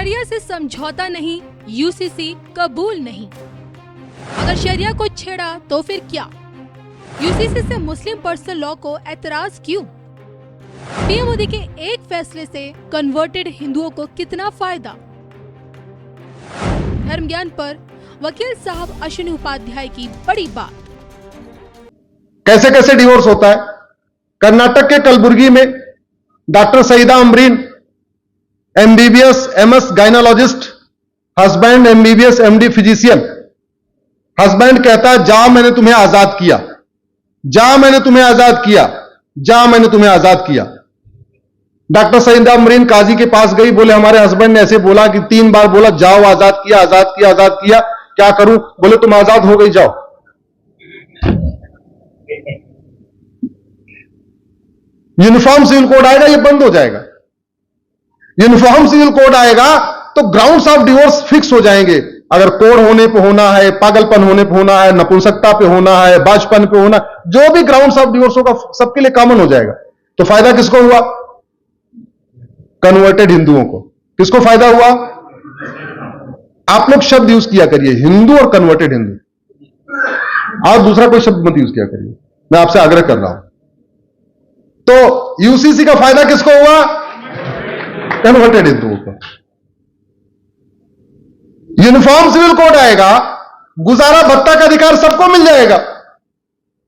शरिया से समझौता नहीं, यूसीसी कबूल नहीं। अगर शरिया को छेड़ा तो फिर क्या? यूसीसी से मुस्लिम पर्सनल लॉ को एतराज क्यों? पीएम मोदी के एक फैसले से कन्वर्टेड हिंदुओं को कितना फायदा? धर्म ज्ञान पर वकील साहब अश्विनी उपाध्याय की बड़ी बात। कैसे कैसे डिवोर्स होता है। कर्नाटक के कलबुर्गी में doctor Saeeda Amreen, MBBS MS gynaecologist, husband MBBS MD physician. Husband कहता है जा मैंने तुम्हें आजाद किया, जा मैंने तुम्हें आजाद किया, जा मैंने तुम्हें आजाद किया। डॉक्टर सईदा अमरीन काजी के पास गई, बोले हमारे हस्बैंड ने ऐसे बोला कि 3 बार बोला जाओ आजाद किया, आजाद किया, आजाद किया, क्या करूं? बोले तुम आजाद हो गई, जाओ। यूनिफॉर्म सिविल कोड आएगा, ये बंद हो जाएगा। यूनिफॉर्म सिविल कोड आएगा तो ग्राउंड्स ऑफ डिवोर्स फिक्स हो जाएंगे। अगर कोड होने पे होना है, पागलपन होने पे होना है, नपुंसकता पे होना है, बाजपन पे होना, जो भी ग्राउंड्स ऑफ डिवोर्स होगा सबके लिए कॉमन हो जाएगा। तो फायदा किसको हुआ? कन्वर्टेड हिंदुओं को। किसको फायदा हुआ? आप लोग शब्द यूज किया करिए, हिंदू और कन्वर्टेड हिंदू, और दूसरा कोई शब्द मत यूज किया करिए, मैं आपसे आग्रह कर रहा हूं। तो यूसीसी का फायदा किसको हुआ? कन्वर्टेड हिंदुओं को। यूनिफॉर्म सिविल कोड आएगा, गुजारा भत्ता का अधिकार सबको मिल जाएगा।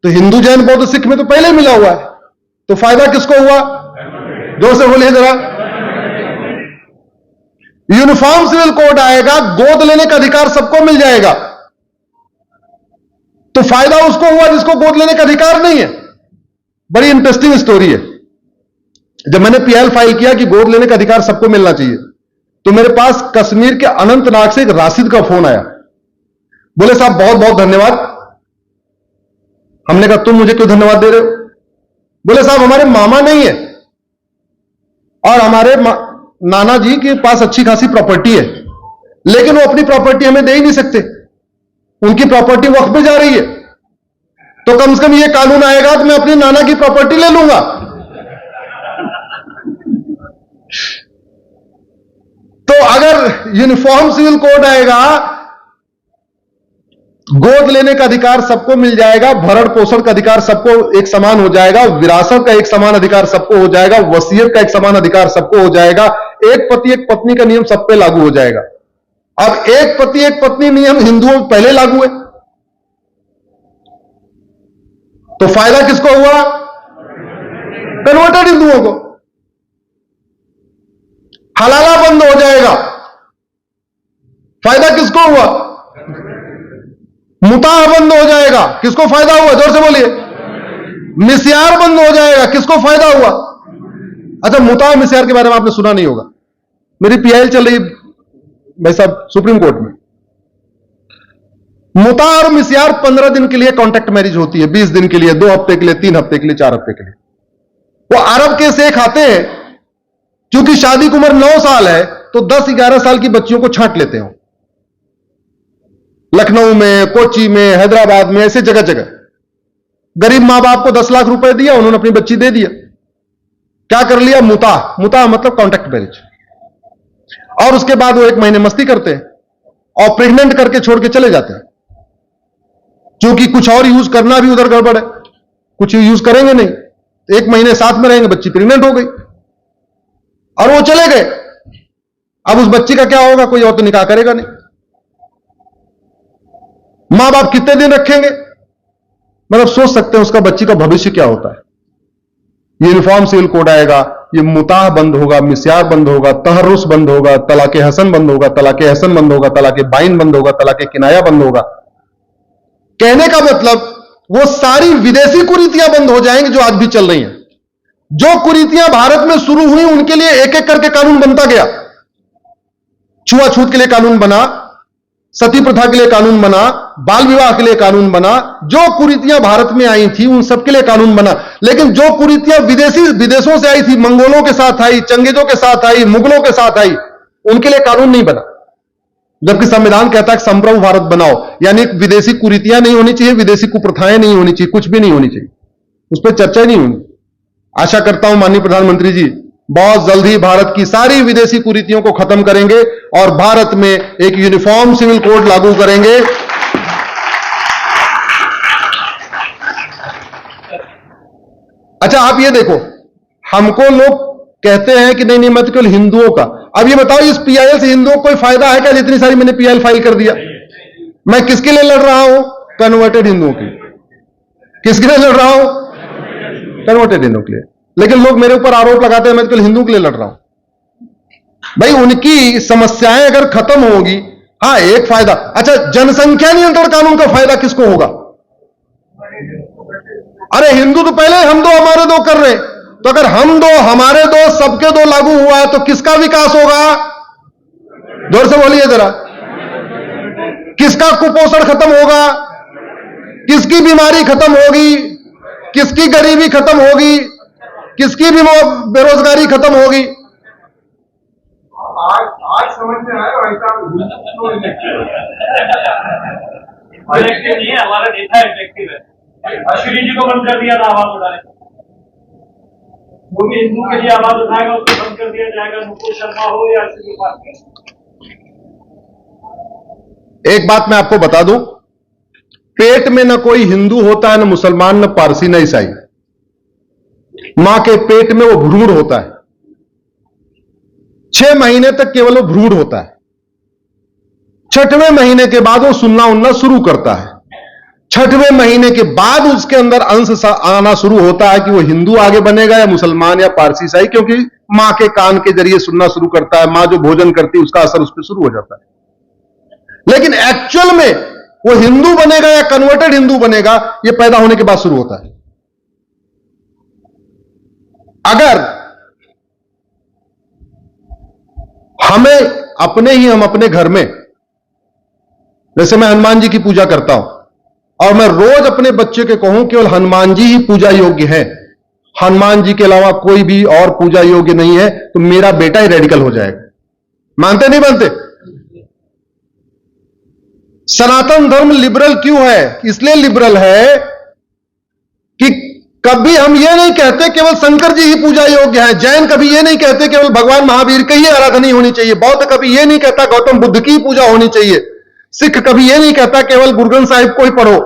तो हिंदू जैन बौद्ध सिख में तो पहले मिला हुआ है, तो फायदा किसको हुआ? जोर से बोलिए जरा। यूनिफॉर्म सिविल कोड आएगा, गोद लेने का अधिकार सबको मिल जाएगा। तो फायदा उसको हुआ जिसको गोद लेने का अधिकार नहीं है। बड़ी इंटरेस्टिंग स्टोरी है। जब मैंने पीएल फाइल किया कि गोद लेने का अधिकार सबको मिलना चाहिए, तो मेरे पास कश्मीर के अनंतनाग से एक राशिद का फोन आया। बोले साहब बहुत बहुत धन्यवाद। हमने कहा तुम मुझे क्यों धन्यवाद दे रहे हो? बोले साहब हमारे मामा नहीं है और हमारे नाना जी के पास अच्छी खासी प्रॉपर्टी है, लेकिन वो अपनी प्रॉपर्टी हमें दे ही नहीं सकते, उनकी प्रॉपर्टी वक्फ पे जा रही है। तो कम से कम ये कानून आएगा तो मैं अपनी नाना की प्रॉपर्टी ले लूंगा। तो अगर यूनिफॉर्म सिविल कोड आएगा, गोद लेने का अधिकार सबको मिल जाएगा, भरण पोषण का अधिकार सबको एक समान हो जाएगा, विरासत का एक समान अधिकार सबको हो जाएगा, वसीयत का एक समान अधिकार सबको हो जाएगा, एक पति एक पत्नी का नियम सब पे लागू हो जाएगा। अब एक पति एक पत्नी नियम हिंदुओं में पहले लागू है, तो फायदा किसको हुआ? कन्वर्टेड हिंदुओं को। हलाला बंद हो जाएगा, फायदा किसको हुआ? मुताह बंद हो जाएगा, किसको फायदा हुआ? जोर से बोलिए। मिस्यार बंद हो जाएगा, किसको फायदा हुआ? अच्छा, मुताह मिस्यार के बारे में आपने सुना नहीं होगा। मेरी पीआईएल चल रही भाई साहब सुप्रीम कोर्ट में। मुताह और मिस्यार 15 दिन के लिए कॉन्ट्रैक्ट मैरिज होती है, 20 दिन के लिए, 2 हफ्ते के लिए, 3 हफ्ते के लिए, 4 हफ्ते के लिए। वो अरब के से खाते हैं, क्योंकि शादी की उम्र 9 साल है तो 10-11 साल की बच्चियों को छांट लेते हो। लखनऊ में, कोची में, हैदराबाद में, ऐसे जगह जगह गरीब मां बाप को 10 लाख रुपए दिया, उन्होंने अपनी बच्ची दे दिया। क्या कर लिया? मुताह। मुताह मतलब कॉन्ट्रैक्ट मैरिज। और उसके बाद वो 1 महीने मस्ती करते हैं और प्रेग्नेंट करके छोड़ के चले जाते हैं, क्योंकि कुछ और यूज करना भी उधर गड़बड़ है, कुछ यूज करेंगे नहीं, 1 महीने साथ में रहेंगे, बच्ची प्रेग्नेंट हो गई और वो चले गए। अब उस बच्ची का क्या होगा? कोई और तो निकाह करेगा नहीं। मां बाप कितने दिन रखेंगे? मतलब सोच सकते हैं उसका बच्ची का भविष्य क्या होता है। यूनिफॉर्म सिविल कोड आएगा, ये मुताह बंद होगा, मिस्यार बंद होगा, तहर्रुस बंद होगा, तलाके हसन बंद होगा, तलाके हसन बंद होगा, तलाके बाइन बंद होगा, तलाके किनाया बंद होगा। कहने का मतलब वो सारी विदेशी कुरीतियां बंद हो जाएंगी जो आज भी चल रही हैं। जो कुरीतियां भारत में शुरू हुई उनके लिए एक एक करके कानून बनता गया। छुआछूत के लिए कानून बना, सती प्रथा के लिए कानून बना, बाल विवाह के लिए कानून बना। जो कुरीतियां भारत में आई थी उन सबके लिए कानून बना। लेकिन जो कुरीतियां विदेशों से आई थी, मंगोलों के साथ आई, चंगेजों के साथ आई, मुगलों के साथ आई, उनके लिए कानून नहीं बना। जबकि संविधान कहता है कि संप्रभु भारत बनाओ, यानी विदेशी कुरीतियां नहीं होनी चाहिए, विदेशी कुप्रथाएं नहीं होनी चाहिए, कुछ भी नहीं होनी चाहिए, उस पर चर्चा ही नहीं होनी। आशा करता हूं माननीय प्रधानमंत्री जी बहुत जल्द ही भारत की सारी विदेशी कुरीतियों को खत्म करेंगे और भारत में एक यूनिफॉर्म सिविल कोड लागू करेंगे। अच्छा, आप ये देखो, हमको लोग कहते हैं कि नहीं मत केवल हिंदुओं का। अब ये बताओ, इस पीआईएल से हिंदुओं को कोई फायदा है क्या? जितनी सारी मैंने पीआईएल फाइल कर दिया। मैं किसके लिए लड़ रहा हूं? कन्वर्टेड हिंदुओं की। किसके लिए लड़ रहा हूं? कन्वर्टेड हिंदुओं के लिए। लेकिन लोग मेरे ऊपर आरोप लगाते हैं मैं केवल हिंदुओं के लिए लड़ रहा हूं। भाई, उनकी समस्याएं अगर खत्म होगी, हाँ एक फायदा। अच्छा, जनसंख्या नियंत्रण कानून का फायदा किसको होगा? अरे हिंदू तो पहले हम दो हमारे दो कर रहे, तो अगर हम दो हमारे दो सबके दो लागू हुआ तो किसका विकास होगा? जोर से बोलिए जरा। किसका कुपोषण खत्म होगा? किसकी बीमारी खत्म होगी? किसकी गरीबी खत्म होगी? किसकी भी बेरोजगारी खत्म होगी? आज समझ में आया ऐसा नहीं है। हमारा नेता इफेक्टिव है। अश्विनी जी को बंद कर दिया था आवाज उठाने, वो भी हिंदू के लिए आवाज उठाएगा उसको बंद कर दिया जाएगा, मुकुल शर्मा हो या अश्विनी पाटिल। एक बात मैं आपको बता दूं, पेट में न कोई हिंदू होता है, न मुसलमान, न पारसी, न ईसाई। मां के पेट में वो भ्रूण होता है। 6 महीने तक केवल वो भ्रूण होता है। 6वें महीने के बाद वो सुनना उनना शुरू करता है। 6वें महीने के बाद उसके अंदर अंश आना शुरू होता है कि वो हिंदू आगे बनेगा या मुसलमान या पारसी ईसाई, क्योंकि मां के कान के जरिए सुनना शुरू करता है। मां जो भोजन करती है उसका असर उस पर शुरू हो जाता है। लेकिन एक्चुअल में वो हिंदू बनेगा या कन्वर्टेड हिंदू बनेगा, ये पैदा होने के बाद शुरू होता है। अगर हम अपने घर में, जैसे मैं हनुमान जी की पूजा करता हूं और मैं रोज अपने बच्चे के कहूं केवल हनुमान जी ही पूजा योग्य है, हनुमान जी के अलावा कोई भी और पूजा योग्य नहीं है, तो मेरा बेटा ही रेडिकल हो जाएगा। मानते नहीं मानते? सनातन धर्म लिबरल क्यों है? इसलिए लिबरल है कि कभी हम ये नहीं कहते केवल शंकर जी ही पूजा योग्य है। जैन कभी ये नहीं कहते केवल भगवान महावीर की ही आराधना होनी चाहिए। बौद्ध कभी ये नहीं कहता गौतम बुद्ध की पूजा होनी चाहिए। सिख कभी ये नहीं कहता केवल गुरु ग्रंथ साहिब को ही पढ़ो।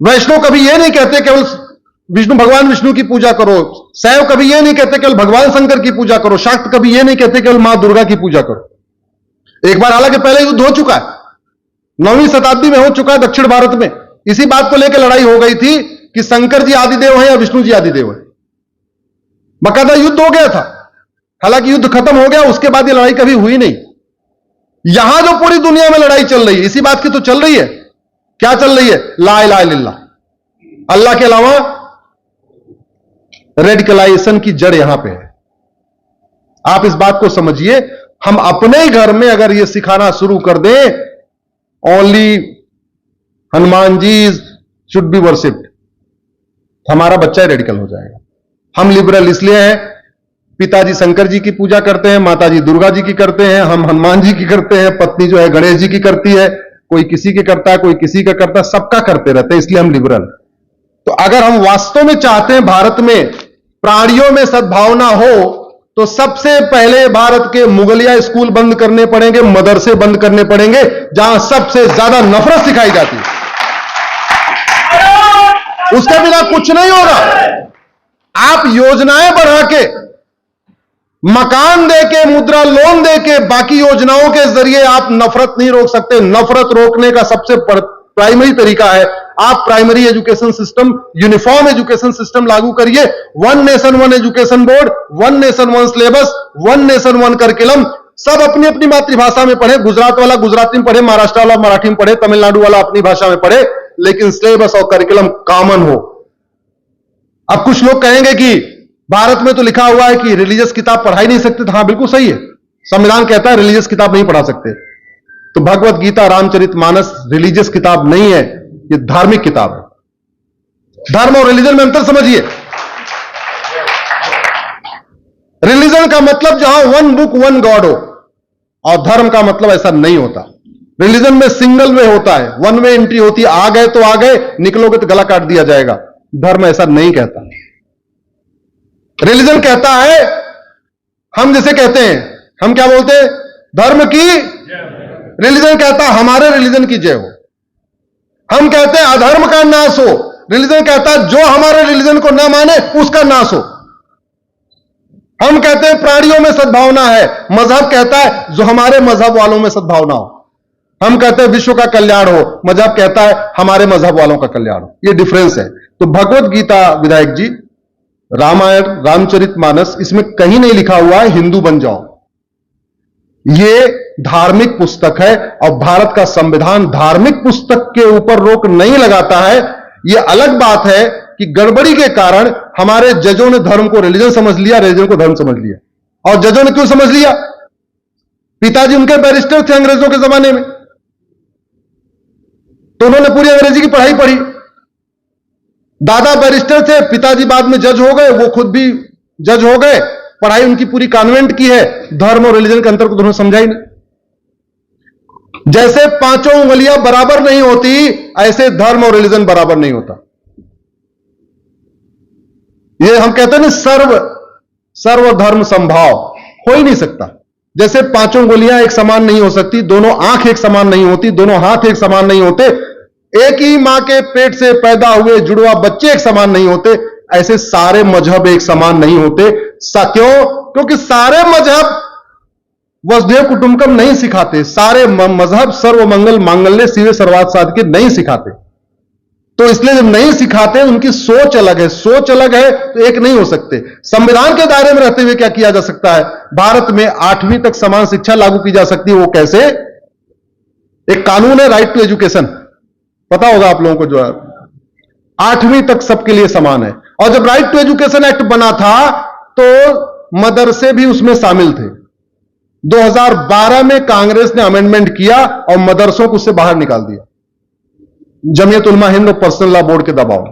वैष्णव कभी ये नहीं कहते केवल भगवान विष्णु की पूजा करो। शैव कभी ये नहीं कहते केवल भगवान शंकर की पूजा करो। शाक्त कभी ये नहीं कहते केवल मां दुर्गा की पूजा करो। एक बार हालांकि पहले युद्ध हो चुका है, 9वीं शताब्दी में हो चुका है दक्षिण भारत में। इसी बात को लेकर लड़ाई हो गई थी कि शंकर जी आदिदेव है या विष्णु जी आदिदेव है। बकायदा युद्ध हो गया था। हालांकि युद्ध खत्म हो गया, उसके बाद ये लड़ाई कभी हुई नहीं। यहां जो पूरी दुनिया में लड़ाई चल रही है इसी बात की तो चल रही है। क्या चल रही है? ला इलाहा इल्लल्लाह, अल्लाह के अलावा रेडिकलाइजेशन की जड़ यहां पे है। आप इस बात को समझिए। हम अपने ही घर में अगर यह सिखाना शुरू कर दें only Hanuman ji should be worshipped, हमारा बच्चा ही रेडिकल हो जाएगा। हम लिबरल इसलिए हैं, पिताजी शंकर जी की पूजा करते हैं, माताजी दुर्गा जी की करते हैं, हम हनुमान जी की करते हैं, पत्नी जो है गणेश जी की करती है, कोई किसी के करता है, कोई किसी का करता है, सबका करते रहते हैं। इसलिए हम लिबरल। तो अगर हम वास्तव में चाहते हैं भारत में प्राणियों में सद्भावना हो, तो सबसे पहले भारत के मुगलिया स्कूल बंद करने पड़ेंगे, मदरसे बंद करने पड़ेंगे, जहां सबसे ज्यादा नफरत सिखाई जाती है। उसके बिना कुछ नहीं होगा। आप योजनाएं बढ़ा के, मकान देके, मुद्रा लोन देके, बाकी योजनाओं के जरिए आप नफरत नहीं रोक सकते। नफरत रोकने का सबसे प्राइमरी तरीका है आप primary education system, uniform education system लागू करिए। 1 nation 1 education board, 1 nation 1 syllabus, 1 nation 1 curriculum. सब अपनी अपनी मातृभाषा में पढ़े। गुजरात वाला गुजराती में पढ़े, महाराष्ट्र वाला मराठी में पढ़े, तमिलनाडु वाला अपनी भाषा में पढ़े, लेकिन सिलेबस और करिकुलम कॉमन हो। अब कुछ लोग कहेंगे कि भारत में तो लिखा हुआ है कि रिलीजियस किताब पढ़ाई नहीं सकते। हाँ, बिल्कुल सही है। संविधान कहता है रिलीजियस किताब नहीं पढ़ा सकते। तो भगवत गीता, रामचरितमानस रिलीजियस किताब नहीं है, ये धार्मिक किताब है। धर्म और रिलीजन में अंतर समझिए। रिलीजन का मतलब जहां 1 बुक 1 गॉड हो, और धर्म का मतलब ऐसा नहीं होता। रिलीजन में सिंगल वे होता है, 1 वे एंट्री होती है। आ गए तो आ गए, निकलोगे तो गला काट दिया जाएगा। धर्म ऐसा नहीं कहता। रिलीजन कहता है हम जिसे कहते हैं, हम क्या बोलते हैं? धर्म की, रिलीजन कहता है हमारे रिलीजन की जय हो। हम कहते हैं अधर्म का नाश हो, रिलीजन कहता है जो हमारे रिलीजन को ना माने उसका नाश हो। हम कहते हैं प्राणियों में सद्भावना है, मजहब कहता है जो हमारे मजहब वालों में सद्भावना हो। हम कहते हैं विश्व का कल्याण हो, मजहब कहता है हमारे मजहब वालों का कल्याण हो। ये डिफरेंस है। तो भगवत गीता विधायक जी, रामायण, रामचरितमानस, इसमें कहीं नहीं लिखा हुआ है हिंदू बन जाओ। ये धार्मिक पुस्तक है और भारत का संविधान धार्मिक पुस्तक के ऊपर रोक नहीं लगाता है। यह अलग बात है कि गड़बड़ी के कारण हमारे जजों ने धर्म को रिलीजन समझ लिया, रिलीजन को धर्म समझ लिया। और जजों ने क्यों समझ लिया? पिताजी उनके बैरिस्टर थे अंग्रेजों के जमाने में, तो उन्होंने पूरी अंग्रेजी की पढ़ाई पढ़ी। दादा बैरिस्टर थे, पिताजी बाद में जज हो गए, वो खुद भी जज हो गए, पढ़ाई उनकी पूरी कॉन्वेंट की है। धर्म और रिलीजन के अंतर को तो उन्होंने समझा ही नहीं। जैसे पांचों उंगलियां बराबर नहीं होती, ऐसे धर्म और रिलीजन बराबर नहीं होता। ये हम कहते हैं ना, सर्व धर्म संभाव, हो ही नहीं सकता। जैसे पांचों उंगलियां एक समान नहीं हो सकती, दोनों आंख एक समान नहीं होती, दोनों हाथ एक समान नहीं होते, एक ही मां के पेट से पैदा हुए जुड़वा बच्चे एक समान नहीं होते, ऐसे सारे मजहब एक समान नहीं होते। क्यों? क्योंकि सारे मजहब वसुधैव कुटुंबकम नहीं सिखाते, सारे मजहब सर्वमंगल मांगल्य शिवे सर्वार्थ साधके नहीं सिखाते। तो इसलिए जब नहीं सिखाते, उनकी सोच अलग है, सोच अलग है तो एक नहीं हो सकते। संविधान के दायरे में रहते हुए क्या किया जा सकता है? भारत में 8वीं तक समान शिक्षा लागू की जा सकती है। वो कैसे? एक कानून है राइट टू एजुकेशन, पता होगा आप लोगों को, जो है 8वीं तक सबके लिए समान है। और जब राइट टू एजुकेशन एक्ट बना था तो मदरसे भी उसमें शामिल थे। 2012 में कांग्रेस ने अमेंडमेंट किया और मदरसों को उससे बाहर निकाल दिया, जमीयत उलमा हिंद और पर्सनल लॉ बोर्ड के दबाव।